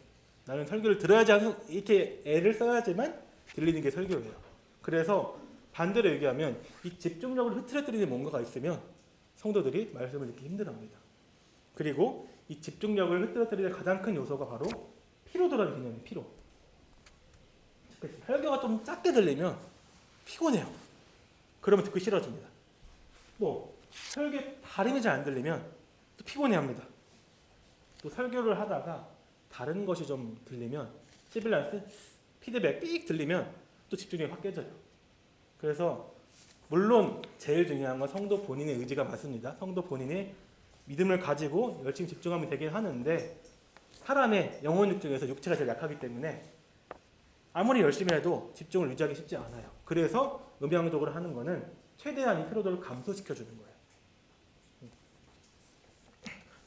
나는 설교를 들어야지 하는 이렇게 애를 써야지만 들리는 게 설교예요. 그래서 반대로 얘기하면 이 집중력을 흐트러뜨리는 뭔가가 있으면 성도들이 말씀을 듣기 힘들어합니다. 그리고 이 집중력을 흐트러뜨리는 가장 큰 요소가 바로 피로도라는 개념이에요. 피로. 설교가 좀 작게 들리면 피곤해요. 그러면 듣기 싫어집니다. 설교 발음이 잘 안 들리면 또 피곤해합니다. 또 설교를 하다가 다른 것이 좀 들리면 시빌란스, 피드백 삑 들리면 또 집중력이 확 깨져요. 그래서 물론 제일 중요한 건 성도 본인의 의지가 맞습니다. 성도 본인의 믿음을 가지고 열심히 집중하면 되긴 하는데 사람의 영혼 육중에서 육체가 제일 약하기 때문에 아무리 열심히 해도 집중을 유지하기 쉽지 않아요. 그래서 음향적으로 하는 거는 최대한 이 피로도를 감소시켜주는 거예요.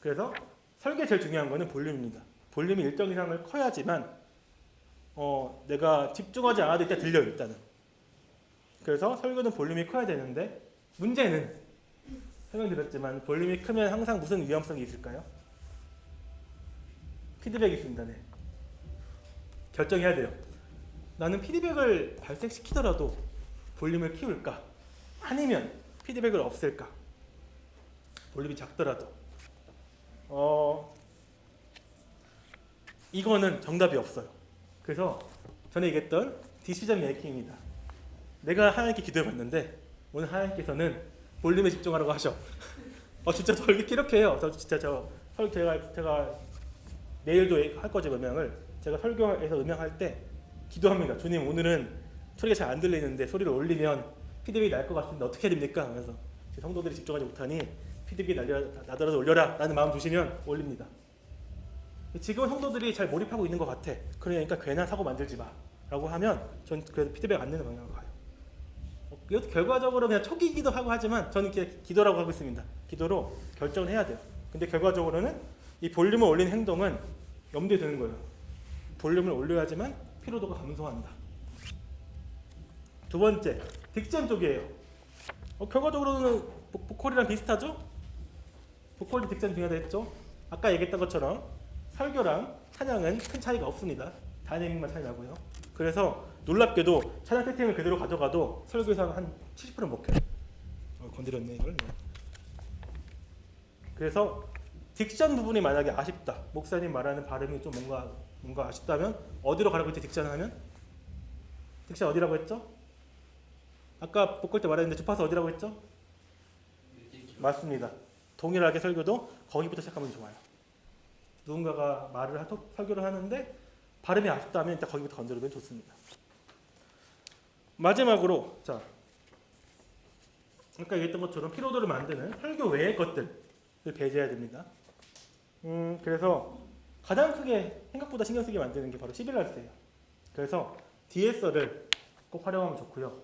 그래서 설교에 제일 중요한 거는 볼륨입니다. 볼륨이 일정 이상을 커야지만 내가 집중하지 않아도 일단 들려요. 일단은. 그래서 설교는 볼륨이 커야 되는데 문제는 설명드렸지만 볼륨이 크면 항상 무슨 위험성이 있을까요? 피드백이 있습니다. 네. 결정해야 돼요. 나는 피드백을 발생시키더라도 볼륨을 키울까? 아니면 피드백을 없앨까? 볼륨이 작더라도. 이거는 정답이 없어요. 그래서 전에 얘기했던 디시전 메이킹입니다. 내가 하나님께 기도해봤는데 오늘 하나님께서는 볼륨에 집중하라고 하셔. 진짜 저 이렇게 해요. 제가 내일도 할 거죠. 음향을 제가 설교에서 음향할 때 기도합니다. 주님, 오늘은 소리가 잘 안 들리는데 소리를 올리면 피드백이 날 것 같은데 어떻게 해야 됩니까? 하면서 성도들이 집중하지 못하니 피드백이 나더라도 올려라 라는 마음 주시면 올립니다. 지금 성도들이 잘 몰입하고 있는 것 같아. 그러니까 괜한 사고 만들지 마 라고 하면 전 그래도 피드백 안 내는 방향으로 가요. 이것도 결과적으로 그냥 초기기도 하고 하지만 저는 기도라고 하고 있습니다. 기도로 결정을 해야 돼요. 근데 결과적으로는 이 볼륨을 올리는 행동은 염두에 두는 거예요. 볼륨을 올려야지만 피로도가 감소한다. 두 번째, 딕션 쪽이에요. 결과적으로는 보컬이랑 비슷하죠? 보컬도 딕션 중요하다 했죠? 아까 얘기했던 것처럼 설교랑 찬양은 큰 차이가 없습니다. 다이내믹만 차이 나고요. 그래서 놀랍게도 찬양 세팅을 그대로 가져가도 설교에서 한 70%는 먹혀요. 건드렸네 이걸. 그래서 딕션 부분이 만약에 아쉽다. 목사님 말하는 발음이 좀 뭔가 아쉽다면 어디로 가라고 했지? 딕션을 하면? 딕션 어디라고 했죠? 아까 보컬 때 말했는데 주파수 어디라고 했죠? 맞습니다. 동일하게 설교도 거기부터 시작하면 좋아요. 누군가가 설교를 하는데 발음이 아쉽다면 일단 거기부터 건드리면 좋습니다. 마지막으로 아까 얘기했던 것처럼 피로도를 만드는 설교 외의 것들을 배제해야 됩니다. 그래서 가장 크게 생각보다 신경 쓰게 만드는 게 바로 시빌란스예요. 그래서 DSR을 꼭 활용하면 좋고요.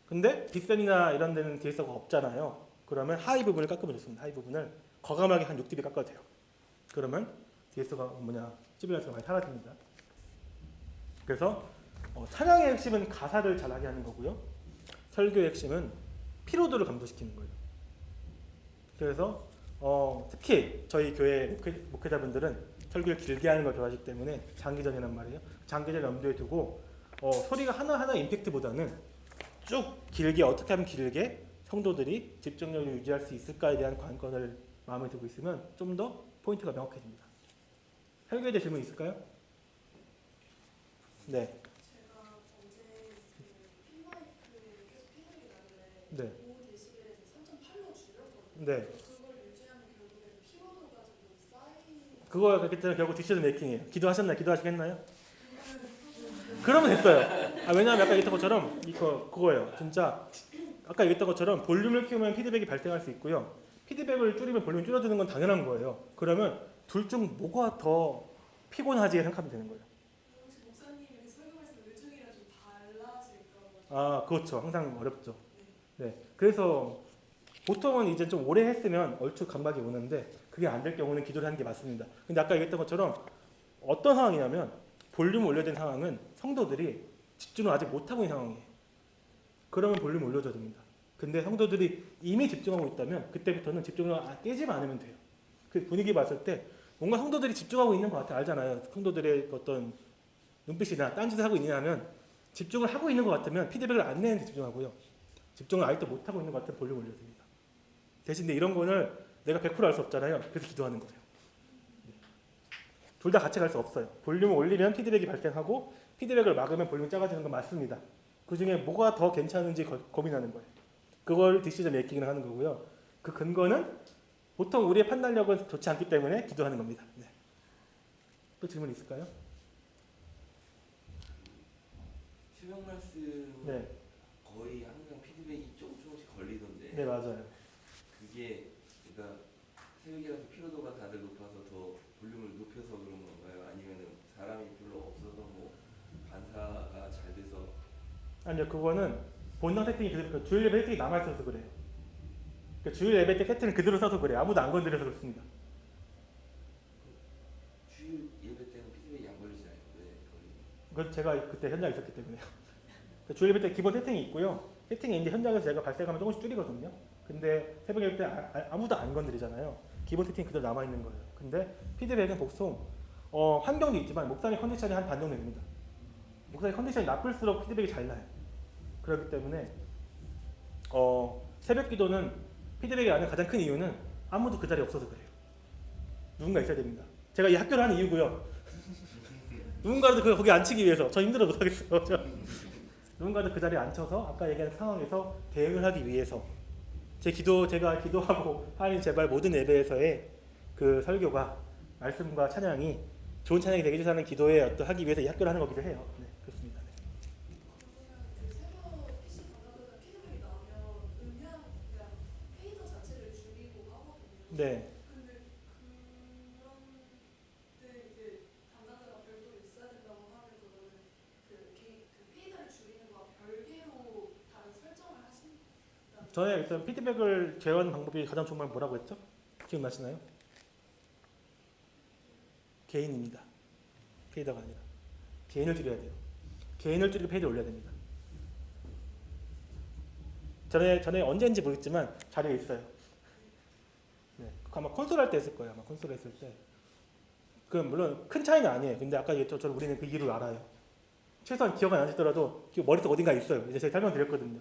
근데 빅센이나 이런 데는 DSR가 없잖아요. 그러면 하이 부분을 깎으면 좋습니다. 하이 부분을 과감하게 한 6dB 깎아도 돼요. 그러면 DSR가 시빌란스가 많이 사라집니다. 그래서 찬양의 핵심은 가사를 잘하게 하는 거고요. 설교의 핵심은 피로도를 감소시키는 거예요. 그래서 특히 저희 교회 목회자분들은 설교를 길게 하는 걸 좋아하시기 때문에 장기전이란 말이에요. 장기전 염두에 두고 소리가 하나하나 임팩트보다는 쭉 길게 어떻게 하면 길게 성도들이 집중력을 유지할 수 있을까에 대한 관건을 마음에 두고 있으면 좀 더 포인트가 명확해집니다. 설교에 대해 질문 있을까요? 네. 제가 어제 그 핀마이크에 계속 피드백이 나길래 네. 5데시벨에서 3.8로 줄였거든요. 네. 그걸 유지하면 결국에는 피로도가 좀 쌓이는. 그거 그렇기 때문에 결국 디시전 메이킹이에요. 기도하셨나요? 기도하시겠나요? 그러면 됐어요. 왜냐하면 아까 얘기했던 것처럼 그거예요. 진짜 아까 얘기했던 것처럼 볼륨을 키우면 피드백이 발생할 수 있고요. 피드백을 줄이면 볼륨이 줄어드는 건 당연한 거예요. 그러면 둘 중 뭐가 더 피곤하지 생각하면 되는 거예요. 혹시 목사님이 설교하실 때 의중이랑 좀 달라질까 봐. 아, 그렇죠. 항상 어렵죠. 네. 그래서 보통은 이제 좀 오래 했으면 얼추 감각이 오는데 그게 안 될 경우는 기도를 하는 게 맞습니다. 근데 아까 얘기했던 것처럼 어떤 상황이냐면 볼륨을 올려야 되는 상황은 성도들이 집중을 아직 못하고 있는 상황이에요. 그러면 볼륨을 올려줘야 됩니다. 근데 성도들이 이미 집중하고 있다면 그때부터는 집중을 깨지만 않으면 돼요. 그 분위기 봤을 때 뭔가 성도들이 집중하고 있는 것 같아. 알잖아요. 성도들의 어떤 눈빛이나 딴짓을 하고 있냐면 집중을 하고 있는 것 같으면 피드백을 안 내는 데 집중하고요. 집중을 아직도 못하고 있는 것 같으면 볼륨을 올려야 됩니다. 대신 이런 거는 내가 100% 알 수 없잖아요. 그래서 기도하는 거예요. 둘 다 같이 갈 수 없어요. 볼륨을 올리면 피드백이 발생하고 피드백을 막으면 볼륨이 작아지는 건 맞습니다. 그 중에 뭐가 더 괜찮은지 고민하는 거예요. 그걸 디시전 메이킹을 하는 거고요. 그 근거는 보통 우리의 판단력은 좋지 않기 때문에 기도하는 겁니다. 네. 또 질문 있을까요? 수명 말씀 네, 거의 항상 피드백이 조금씩 걸리던데 네 맞아요. 그게 그러니까 새벽이라서 피로도가 다들 높아서 더 볼륨을 높여서 그런 건가요? 아니면 사람이 별로 없어서 뭐 반사가 잘 돼서 아니요, 그거는 본당 세팅이 그대로 주일 예배 세팅이 남아 있어서 그래요. 그러니까 주일 예배 때 세팅을 그대로 써서 그래요. 아무도 안 건드려서 그렇습니다. 주일 예배 때는 피드백이 안 걸리잖아요. 왜 걸리는? 그건 제가 그때 현장에 있었기 때문에요. 그러니까 주일 예배 때 기본 세팅이 있고요. 세팅이 이제 현장에서 제가 발생하면 조금씩 줄이거든요. 근데 새벽 예배 때 아무도 안 건드리잖아요. 기본 세팅이 그대로 남아 있는 거예요. 근데 피드백은 보통 환경도 있지만 목사님 컨디션이 한 반 정도 됩니다. 목사님 컨디션이 나쁠수록 피드백이 잘 나요. 그렇기 때문에 새벽 기도는 피드백이 나는 가장 큰 이유는 아무도 그 자리에 없어서 그래요. 누군가 있어야 됩니다. 제가 이 학교를 하는 이유고요. 누군가도 거기 앉히기 위해서. 저 힘들어 못하겠어요. 누군가도 그 자리에 앉혀서 아까 얘기한 상황에서 대응을 하기 위해서 제가 기도하고 하나님 제발 모든 예배에서의 그 설교가 말씀과 찬양이 좋은 찬양이 되게 해주사는 기도에 하기 위해서 이 학교를 하는 거기도 해요. 네, 그렇습니다. 네. 그러면 그 새벽 PC 방송에서 피드백이 나오면 음향 그냥 페이더 자체를 줄이고 하거든요. 네. 근데 그런데 이제 담당자가 별도로 있어야 된다고 하면 그거는 그 페이더를 줄이는 거와 별개로 다른 설정을 하신다. 저의 일단 피드백을 제어하는 방법이 가장 좋은 건 뭐라고 했죠? 기억나시나요? 개인입니다. 페이더가 아니라 개인을 줄여야 돼요. 개인을 줄이고 페이더를 올려야 됩니다. 전에 언제인지 모르겠지만 자료에 있어요. 네, 아마 콘솔 할 때 했을 거예요. 아마 콘솔 했을 때. 그 물론 큰 차이는 아니에요. 근데 아까 얘기했던 우리는 그 이유를 알아요. 최소한 기억 안 나시더라도 머릿속 어딘가에 있어요. 이제 제가 설명드렸거든요.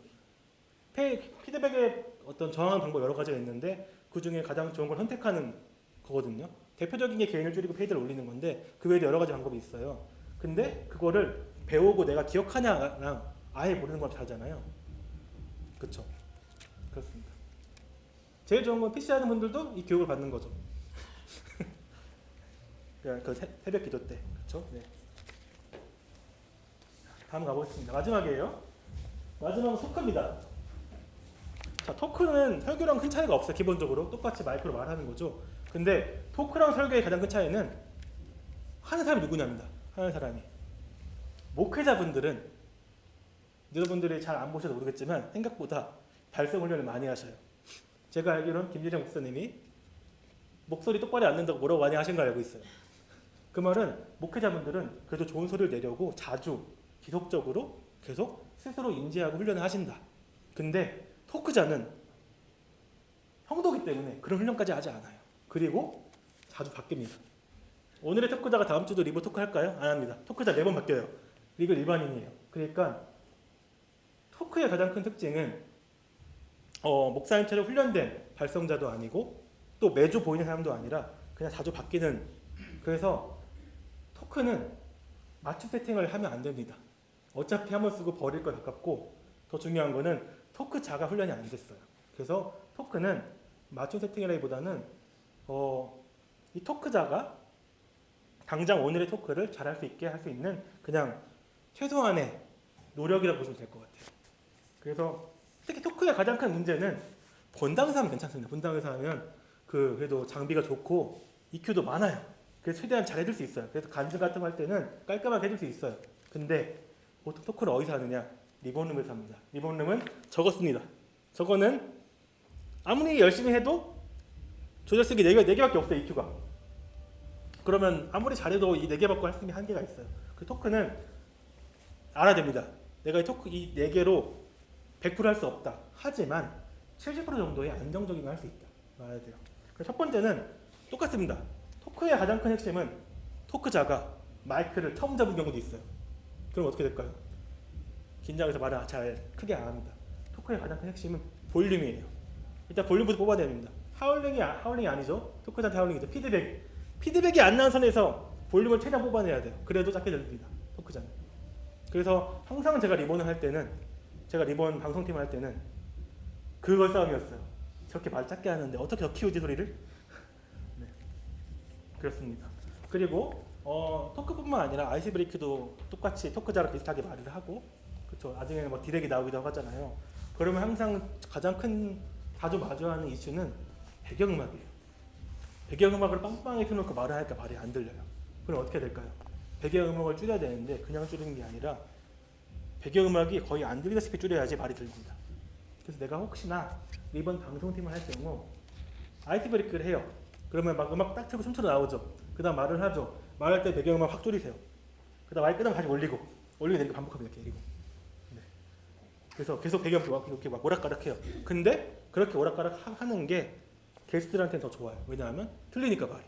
피드백의 어떤 정확한 방법 여러 가지가 있는데 그 중에 가장 좋은 걸 선택하는 거거든요. 대표적인 게 개인을 줄이고 페이드를 올리는 건데 그 외에도 여러 가지 방법이 있어요. 근데 그거를 배우고 내가 기억하냐랑 아예 모르는 거랑 다르잖아요. 그렇죠? 그렇습니다. 제일 좋은 건 PC 하는 분들도 이 교육을 받는 거죠. 그 새벽 기도 때. 그렇죠? 네. 다음 가보겠습니다. 마지막이에요. 마지막은 토크입니다. 자, 토크는 설교랑 큰 차이가 없어요. 기본적으로 똑같이 마이크로 말하는 거죠. 근데 토크랑 설교의 가장 큰 차이는 하는 사람이 누구냐입니다. 하는 사람이. 목회자분들은 여러분들이 잘 안 보셔도 모르겠지만 생각보다 발성 훈련을 많이 하셔요. 제가 알기로는 김재정 목사님이 목소리 똑바로 안 낸다고 뭐라고 많이 하신 걸 알고 있어요. 그 말은 목회자분들은 그래도 좋은 소리를 내려고 자주 지속적으로 계속 스스로 인지하고 훈련을 하신다. 근데 토크자는 형도기 때문에 그런 훈련까지 하지 않아요. 그리고 자주 바뀝니다. 오늘의 토크자가 다음 주도 리버 토크 할까요? 안 합니다. 토크자 매번 바뀌어요. 이거 일반인이에요. 그러니까 토크의 가장 큰 특징은 목사님처럼 훈련된 발성자도 아니고 또 매주 보이는 사람도 아니라 그냥 자주 바뀌는. 그래서 토크는 맞춤 세팅을 하면 안 됩니다. 어차피 한번 쓰고 버릴 거 가깝고, 더 중요한 거는 토크자가 훈련이 안 됐어요. 그래서 토크는 맞춤 세팅이라기보다는 이 토크자가 당장 오늘의 토크를 잘할 수 있게 할 수 있는 그냥 최소한의 노력이라고 보시면 될 것 같아요. 그래서 특히 토크의 가장 큰 문제는 본당에서 하면 괜찮습니다. 본당에서 하면 그래도 장비가 좋고 EQ도 많아요. 그래서 최대한 잘 해줄 수 있어요. 그래서 간증 같은 거 할 때는 깔끔하게 해줄 수 있어요. 근데 보통 토크를 어디서 하느냐? 리본룸에서 합니다. 리본룸은 적었습니다. 저거는 아무리 열심히 해도 조절쓰기 4개밖에 없어요. EQ가. 그러면 아무리 잘해도 이 4개밖에 할 수 있는 한계가 있어요. 그 토크는 알아야 됩니다. 내가 이 4개로 100% 할 수 없다. 하지만 70% 정도의 안정적인 걸 할 수 있다. 알아야 돼요. 첫 번째는 똑같습니다. 토크의 가장 큰 핵심은 토크자가 마이크를 처음 잡은 경우도 있어요. 그럼 어떻게 될까요? 긴장해서 말을 잘 크게 안 합니다. 토크의 가장 큰 핵심은 볼륨이에요. 일단 볼륨부터 뽑아야 됩니다. 하울링이 아니죠. 토크자한테 하울링이죠. 피드백이 안 나는 선에서 볼륨을 최대한 뽑아내야 돼요. 그래도 작게 들립니다. 토크자는. 그래서 항상 제가 리본을 할 때는, 제가 리본 방송팀을 할 때는 그걸 싸움이었어요. 저렇게 말 작게 하는데 어떻게 더 키우지 소리를? 네, 그렇습니다. 그리고 토크뿐만 아니라 아이스 브레이크도 똑같이 토크자랑 비슷하게 말을 하고, 그렇죠. 나중에는 뭐 디렉이 나오기도 하잖아요. 그러면 항상 가장 큰 자주 마주하는 이슈는 배경음악이에요. 배경음악을 빵빵하게 켜놓고 말을 하니까 말이 안 들려요. 그럼 어떻게 될까요? 배경음악을 줄여야 되는데 그냥 줄이는 게 아니라 배경음악이 거의 안 들리다시피 줄여야지 말이 들립니다. 그래서 내가 혹시나 이번 방송팀을 할 경우 아이스 브레이크를 해요. 그러면 막 음악 딱 틀고 춤추러 나오죠. 그 다음 말을 하죠. 말할 때 배경음악 확 줄이세요. 그 다음 마이크 끄다가 다시 올리고 내리고 반복합니다. 이렇게 내리고. 네. 그래서 계속 배경음악 이렇게 막 오락가락해요. 근데 그렇게 오락가락 하는 게 게스트들한테는 더 좋아요. 왜냐하면 틀리니까 말이.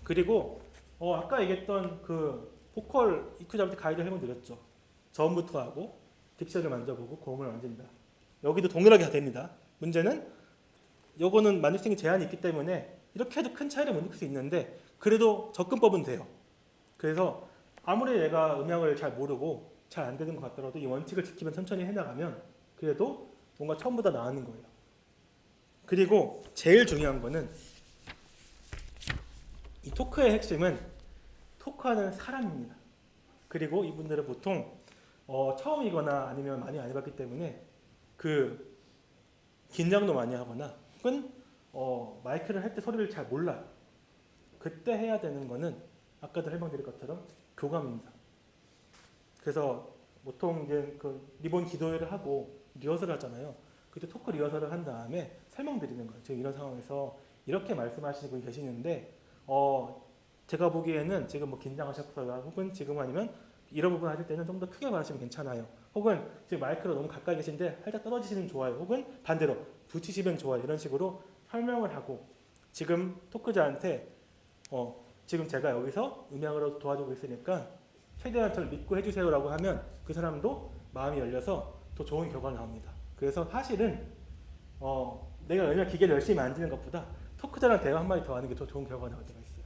그리고 아까 얘기했던 그 보컬 EQ 잡을 때 가이드 설명드렸죠. 저음부터 하고 딕션을 만져보고 고음을 만집니다. 여기도 동일하게 됩니다. 문제는 요거는 만질 수 있는 제한이 있기 때문에 이렇게 해도 큰 차이를 못 느낄 수 있는데 그래도 접근법은 돼요. 그래서 아무리 내가 음향을 잘 모르고 잘 안 되는 것 같더라도 이 원칙을 지키면 천천히 해나가면 그래도 뭔가 처음보다 나아하는 거예요. 그리고 제일 중요한 거는 이 토크의 핵심은 토크하는 사람입니다. 그리고 이분들은 보통 처음이거나 아니면 많이 안 해봤기 때문에 그 긴장도 많이 하거나 혹은 마이크를 할 때 소리를 잘 몰라요. 그때 해야 되는 거는 아까도 설명드린 것처럼 교감입니다. 그래서 보통 이제 그 리본 기도회를 하고 리허설을 하잖아요. 그때 토크 리허설을 한 다음에 설명드리는 거예요. 지금 이런 상황에서 이렇게 말씀하시는 분이 계시는데 제가 보기에는 지금 뭐 긴장하셨어요. 혹은 지금 아니면 이런 부분 하실 때는 좀 더 크게 말하시면 괜찮아요. 혹은 지금 마이크로 너무 가까이 계신데 살짝 떨어지시면 좋아요. 혹은 반대로 붙이시면 좋아요. 이런 식으로 설명을 하고 지금 토크자한테 지금 제가 여기서 음향으로 도와주고 있으니까 최대한 저를 믿고 해주세요라고 하면 그 사람도 마음이 열려서 더 좋은 결과가 나옵니다. 그래서 사실은 내가 얼마나 기계를 열심히 만지는 것보다 토크자랑 대화 한마디 더 하는 게 더 좋은 결과가 나올 때가 있어요.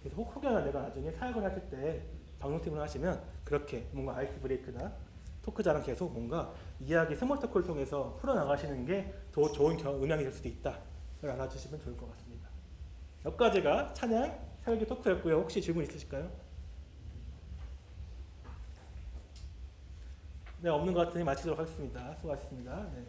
그래서 혹여나 내가 나중에 사역을 하실 때 방송팀을 하시면 그렇게 뭔가 아이스 브레이크나 토크자랑 계속 뭔가 이야기 스몰 토크를 통해서 풀어나가시는 게 더 좋은 음향이 될 수도 있다. 를 알아주시면 좋을 것 같습니다. 여기까지가 찬양, 설교 토크였고요. 혹시 질문 있으실까요? 네, 없는 것 같으니 마치도록 하겠습니다. 수고하셨습니다. 네.